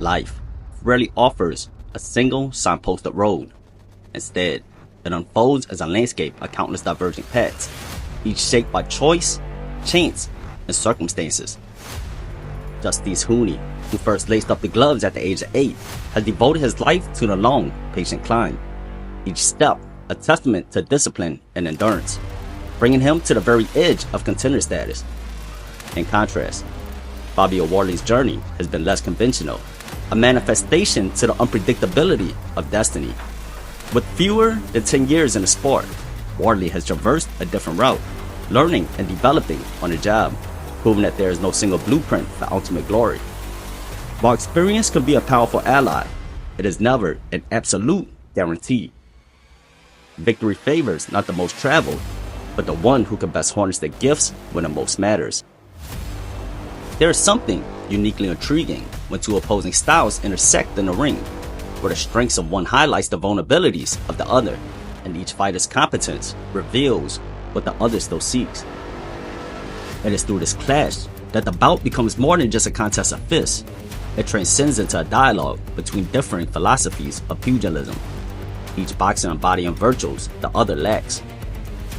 Life rarely offers a single signposted road. Instead, it unfolds as a landscape of countless diverging paths, each shaped by choice, chance, and circumstances. Justis Huni, who first laced up the gloves at the age of 8, has devoted his life to the long, patient climb, each step a testament to discipline and endurance, bringing him to the very edge of contender status. In contrast, Fabio Wardley's journey has been less conventional, a manifestation to the unpredictability of destiny. With fewer than 10 years in the sport, Wardley has traversed a different route, learning and developing on the job, proving that there is no single blueprint for ultimate glory. While experience can be a powerful ally, it is never an absolute guarantee. Victory favors not the most traveled, but the one who can best harness their gifts when it most matters. There is something uniquely intriguing when two opposing styles intersect in the ring, where the strengths of one highlights the vulnerabilities of the other, and each fighter's competence reveals what the other still seeks. It is through this clash that the bout becomes more than just a contest of fists. It transcends into a dialogue between differing philosophies of pugilism, each boxer embodying virtues the other lacks,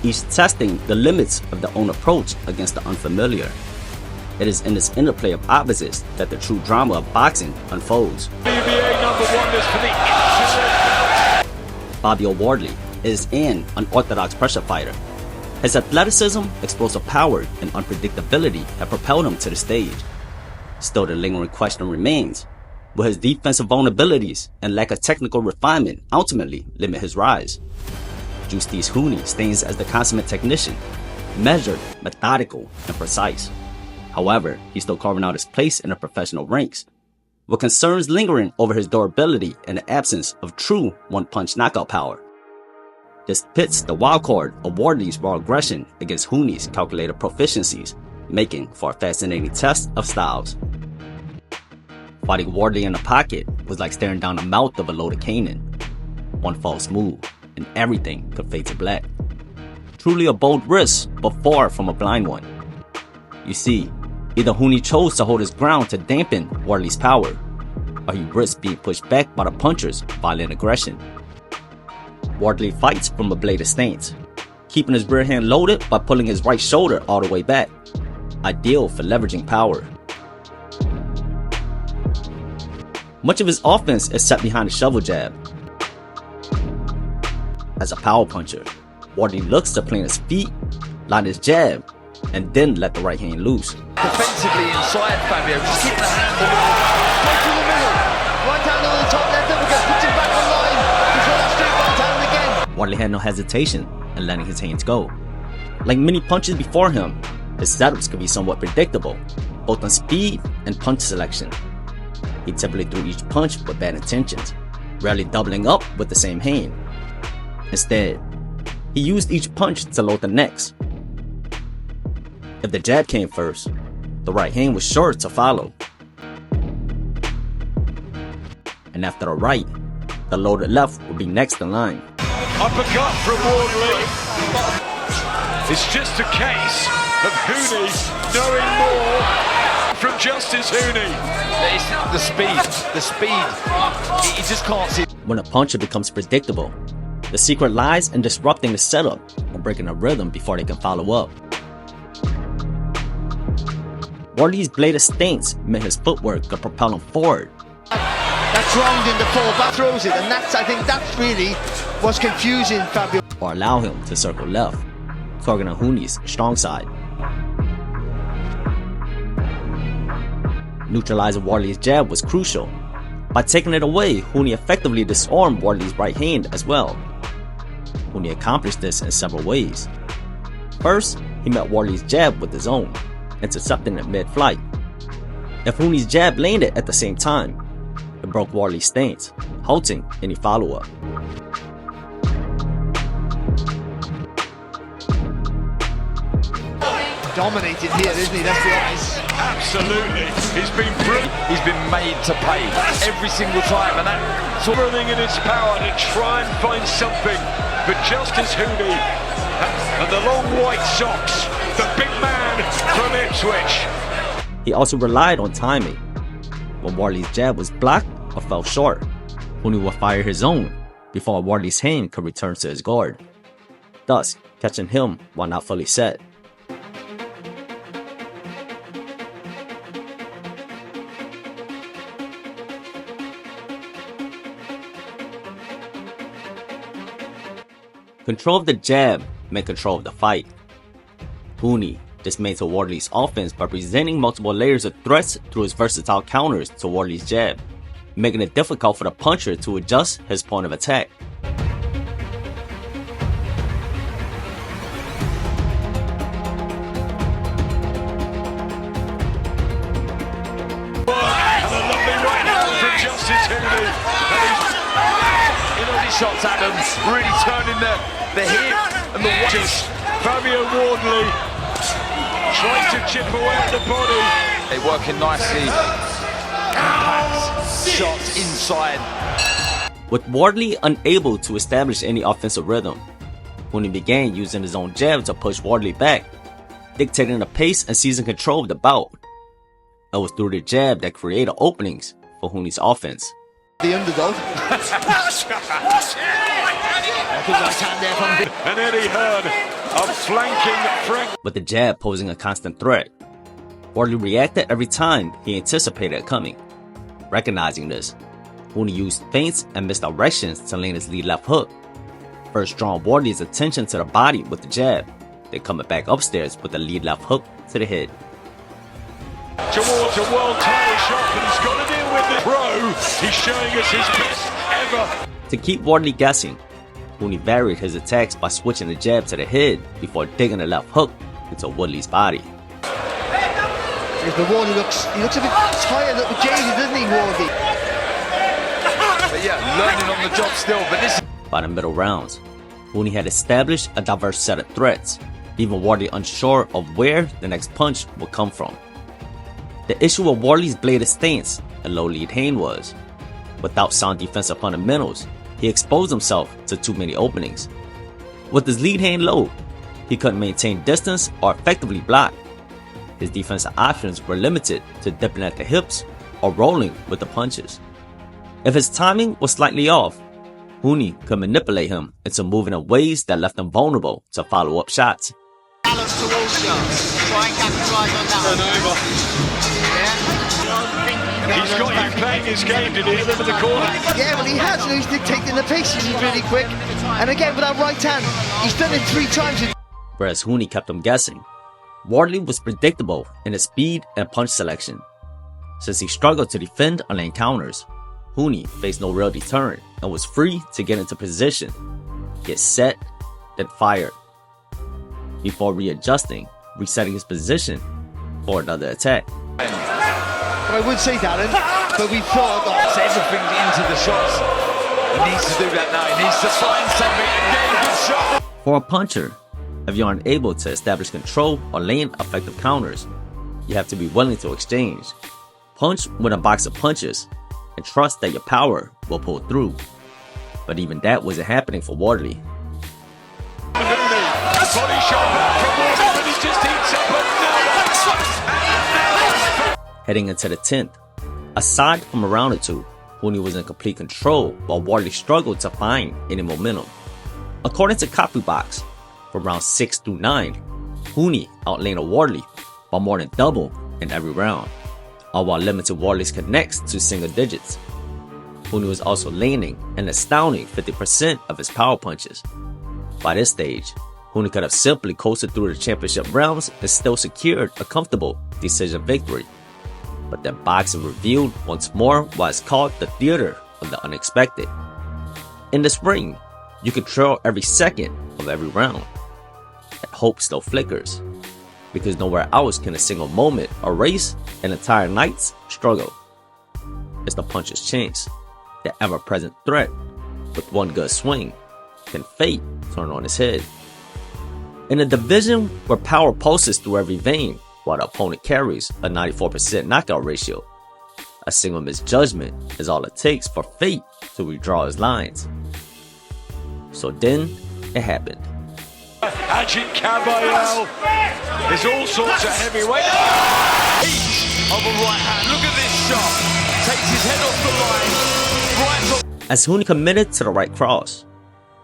each testing the limits of their own approach against the unfamiliar. It is in this interplay of opposites that the true drama of boxing unfolds. Fabio Wardley is an unorthodox pressure fighter. His athleticism, explosive power, and unpredictability have propelled him to the stage. Still, the lingering question remains: will his defensive vulnerabilities and lack of technical refinement ultimately limit his rise? Justis Huni stands as the consummate technician, measured, methodical, and precise. However, he's still carving out his place in the professional ranks, with concerns lingering over his durability and the absence of true one-punch knockout power. This pits the wildcard of Wardley's raw aggression against Huni's calculated proficiencies, making for a fascinating test of styles. Fighting Wardley in the pocket was like staring down the mouth of a loaded cannon. One false move, and everything could fade to black. Truly a bold risk, but far from a blind one. You see, either Huni chose to hold his ground to dampen Wardley's power, or he risked being pushed back by the puncher's violent aggression. Wardley fights from a bladed stance, keeping his rear hand loaded by pulling his right shoulder all the way back, ideal for leveraging power. Much of his offense is set behind the shovel jab. As a power puncher, Wardley looks to plant his feet, line his jab, and then let the right hand loose. Defensively inside Fabio, just keep the handle right to the middle, right hand over the top left uppercut, puts him back online before that straight right hand again. Wardley had no hesitation in letting his hands go. Like many punches before him, his setups could be somewhat predictable, both on speed and punch selection. He typically threw each punch with bad intentions, rarely doubling up with the same hand. Instead, he used each punch to load the next. If the jab came first, the right hand was sure to follow. And after the right, the loaded left would be next in line. Uppercut from Wardley. It's just a case of Huni knowing more from Justis Huni. It's the speed. He just can't see. When a puncher becomes predictable, the secret lies in disrupting the setup and breaking the rhythm before they can follow up. Wardley's bladed stance meant his footwork could propel him forward. That's wronged in the fall back, throws it, and I think that's really what's confusing Fabio. Or allow him to circle left, targeting Huni's strong side. Neutralizing Wardley's jab was crucial. By taking it away, Huni effectively disarmed Wardley's right hand as well. Huni accomplished this in several ways. First, he met Wardley's jab with his own, intercepting it mid-flight. If Huni's jab landed at the same time, it broke Wardley's stance, halting any follow-up. Dominated here, isn't he? Let's be honest. Absolutely. He's been brilliant. He's been made to pay every single time, and that's Everything in his power to try and find something for Justis Huni and the long white socks, the big man from Ipswich. He also relied on timing. when Wardley's jab was blocked or fell short. Huni would fire his own before Wardley's hand could return to his guard, thus catching him while not fully set. Control of the jab meant control of the fight. Huni dismantled Wardley's offense by presenting multiple layers of threats through his versatile counters to Wardley's jab, making it difficult for the puncher to adjust his point of attack. And a lovely right hand from Justis Huni. Shots at him, really turning the hit and the watches. Fabio Wardley trying to chip away at the body. They're working nicely. Impact shots inside. With Wardley unable to establish any offensive rhythm, Huni began using his own jab to push Wardley back, dictating the pace and seizing control of the bout. It was through the jab that created openings for Huni's offense. The underdog. And Eddie Hearn, a flanking Frank. With the jab posing a constant threat, Wardley reacted every time he anticipated it coming. Recognizing this, Huni used feints and misdirections to land his lead left hook, first drawing Wardley's attention to the body with the jab, then coming back upstairs with the lead left hook to the head. Towards a world title shot, but he's got to deal with it. Bro, he's showing us his best ever. To keep Wardley guessing, Huni varied his attacks by switching the jab to the head before digging the left hook into Wardley's body. The Wardley looks a bit tired, a little jaded, doesn't he, Wardley? But yeah, learning on the job still, but this... By the middle rounds, Huni had established a diverse set of threats, leaving Wardley unsure of where the next punch would come from. The issue with Wardley's bladed stance and low lead hand was, without sound defensive fundamentals, he exposed himself to too many openings. With his lead hand low, he couldn't maintain distance or effectively block. His defensive options were limited to dipping at the hips or rolling with the punches. If his timing was slightly off, Huni could manipulate him into moving in ways that left him vulnerable to follow-up shots. Balance towards you. Try and capitalise on that. He's got you playing his game, did he? Look at the corner. Yeah, well, he has. He's dictating the pace. He's really quick. And again, with that right hand, he's done it 3 times. Whereas Huni kept him guessing, Wardley was predictable in his speed and punch selection. Since he struggled to defend on encounters, Huni faced no real deterrent and was free to get into position, get set, then fire, before readjusting, resetting his position for another attack. I would say Darren, but we thought everything into the shots. He needs to do that now. He needs to find something and get a good shot. For a puncher, if you're unable to establish control or land effective counters, you have to be willing to exchange. Punch with a box of punches and trust that your power will pull through. But even that wasn't happening for Wardley. Body shot back from Wardley, but he just eats up another. Heading into the 10th, aside from a round or two, Huni was in complete control while Wardley struggled to find any momentum. According to Copy Box, from rounds 6 through 9, Huni outlanded Wardley by more than double in every round, all while limiting Wardley's connects to single digits. Huni was also landing an astounding 50% of his power punches. By this stage, Huni could have simply coasted through the championship rounds and still secured a comfortable decision victory. But then boxing revealed once more why it's called the theater of the unexpected. In this ring, you control every second of every round. And hope still flickers, because nowhere else can a single moment erase an entire night's struggle. It's the puncher's chance, the ever-present threat. With one good swing, can fate turn on his head? In a division where power pulses through every vein, while the opponent carries a 94% knockout ratio, a single misjudgment is all it takes for fate to redraw his lines. So then, it happened. Ajit Kabayel. There's all sorts of heavyweight. Each of a right hand. Look at this shot. takes his head off the line, right on. As Huni committed to the right cross,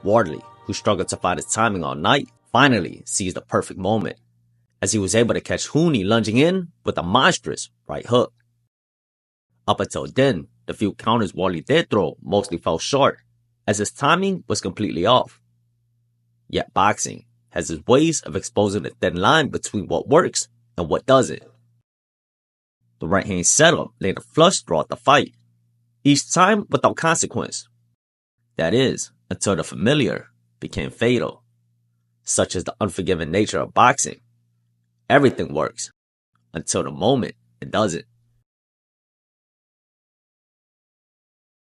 Wardley, who struggled to find his timing all night, finally seized the perfect moment, as he was able to catch Huni lunging in with a monstrous right hook. Up until then, the few counters Wardley did throw mostly fell short, as his timing was completely off. Yet boxing has its ways of exposing the thin line between what works and what doesn't. The right hand setup laid a flush throughout the fight, each time without consequence. That is, until the familiar became fatal. Such is the unforgiving nature of boxing. Everything works, until the moment it doesn't.